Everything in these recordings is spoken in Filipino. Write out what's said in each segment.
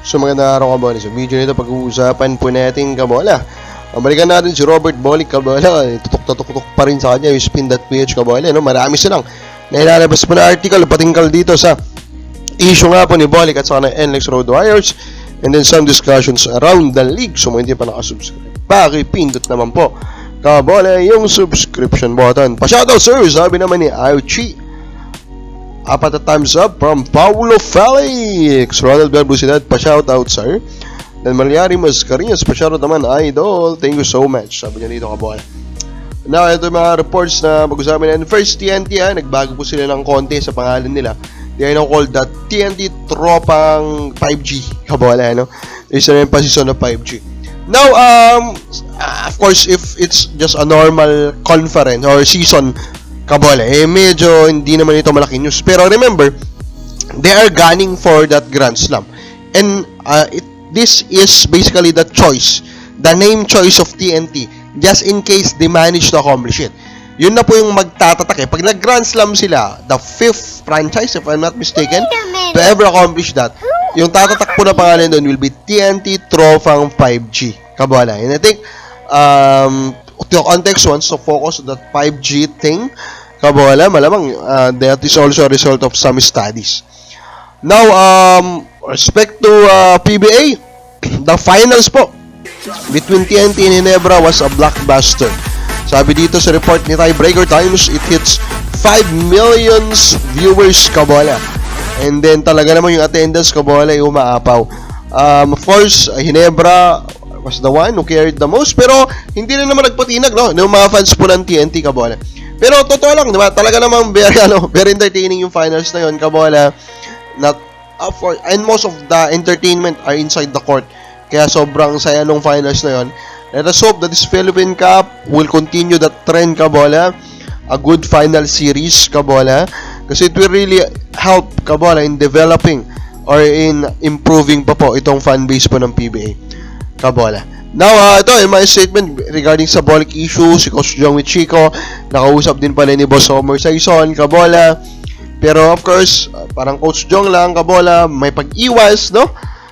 So magandang araw kabola. Sa video nito pag-uusapan po natin kabola. Balikan natin si Robert Bolick kabola. Tutok pa rin sa kanya yung spin.ph kabola. No? Marami silang nailalabas po na article patingkal dito sa issue nga po ni Bolick at saka ng NLEX Road Warriors. And then some discussions around the league. So kung hindi pa nakasubscribe, pakipindot naman po kabola yung subscription button. Pa-shoutout sir, sabi naman ni Ayuchi. Apat na thumbs up from Paulo Felix. Ronald Belbusidad, pa-shoutout sir. Dan Mariari Mascarinhas, pa-shoutout naman idol. Thank you so much. Sabi niya dito kabola. Now, ito yung mga reports na pag-usapan natin. First, TNT nagbago po sila ng konti sa pangalan nila. They are now called the TNT Tropang 5G kabola, no? Isa na yung position of 5G. Now, of course, if it's just a normal conference or season kabola, medyo hindi naman ito malaki news. Pero remember, they are gunning for that Grand Slam. And this is basically the choice, the name choice of TNT, just in case they manage to accomplish it. Yun na po yung magtatatak. Pag nag-Grand Slam sila, the 5th franchise, if I'm not mistaken, to ever accomplish that, yung tatatak po na pangalan doon will be TNT Tropang 5G kabola. And I think, the context wants to focus on that 5G thing kabola, malamang that is also a result of some studies. Now, respect to PBA, the finals po between TNT and Ginebra was a blockbuster. Sabi dito sa report ni Tiebreaker Times, it hits 5 million viewers kabola. And then talaga naman yung attendance kabola ay umaapaw. Of course, Ginebra was the one who carried the most, pero hindi na naman nagpatinag, no? Yung mga fans po ng TNT kabola. Pero totoo lang, diba? Talaga namang very entertaining yung finals na yun, kabola. And most of the entertainment are inside the court. Kaya sobrang saya nung finals na yun. Let us hope that this Philippine Cup will continue that trend, kabola. A good final series, kabola. Kasi it will really help, kabola, in developing or in improving pa po itong fan base po ng PBA, kabola. Now, ito yung my statement regarding sa Bolick issue, si Coach Jong with Chico, nakausap din pala ni Boss Homer Saison, kabola. Pero of course, parang Coach Jong lang, kabola, may pag-iwas, no?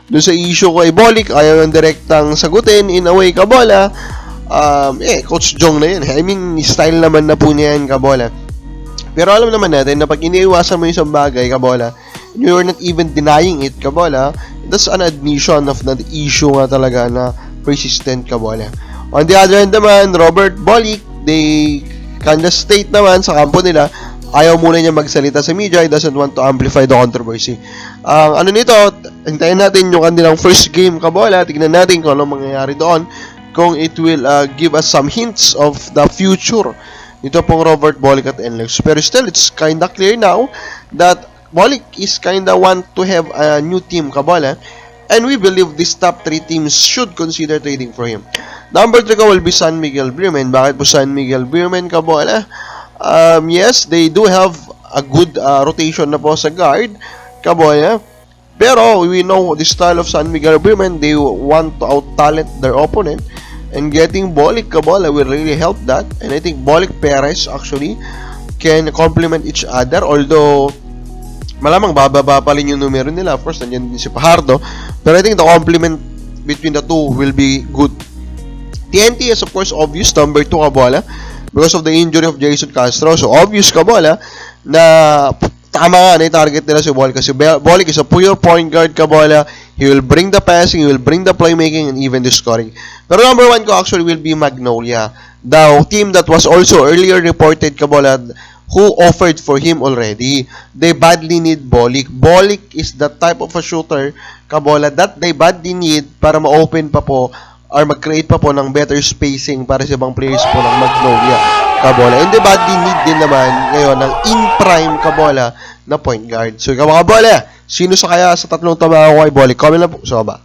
Doon sa issue ko ay Bolick, ayaw yung direktang sagutin, in a way, kabola. Coach Jong na yun. I mean, style naman na po niya yan, kabola. Pero alam naman natin na pag iniiwasan mo yung isang bagay, kabola, you're not even denying it, kabola, that's an admission of the issue nga talaga na persistent kabola. On the other hand naman, Robert Bolick, they kinda state naman sa kampo nila, ayaw muna niya magsalita sa media, he doesn't want to amplify the controversy. Ano nito, hintayin natin yung kanilang first game kabola, tignan natin kung anong mangyayari doon, kung it will give us some hints of the future nito pong Robert Bolick at NLEX. Pero still, it's kinda clear now that Bolick is kinda want to have a new team kabola. And we believe these top 3 teams should consider trading for him. Number 3 ko will be San Miguel Beermen. Bakit po San Miguel Beermen, kabola? Yes, they do have a good rotation na po sa guard, kabola. Pero we know the style of San Miguel Beermen. They want to out-talent their opponent. And getting Bolick, kabola, will really help that. And I think Bolick Perez actually can complement each other. Although malamang bababa pa rin yung numero nila. Of course, nandiyan din si Pajardo. Pero I think the complement between the two will be good. TNT is of course obvious, number 2 kabola, because of the injury of Jason Castro. So obvious kabola na tama nga na target nila si Bolick. Kasi Bolick is a pure point guard kabola. He will bring the passing, he will bring the playmaking, and even the scoring. Pero number 1 ko actually will be Magnolia, the team that was also earlier reported kabola who offered for him already. They badly need Bolick. Bolick is the type of a shooter, kabola, that they badly need para ma-open pa po or mag-create pa po ng better spacing para sa ibang players po ng Magnolia, kabola. And they badly need din naman ngayon ng in-prime, kabola, na point guard. So, ikaw mga kabola, sino sa kaya sa tatlong tama ko kay Bolick? Comment lang po sa baba.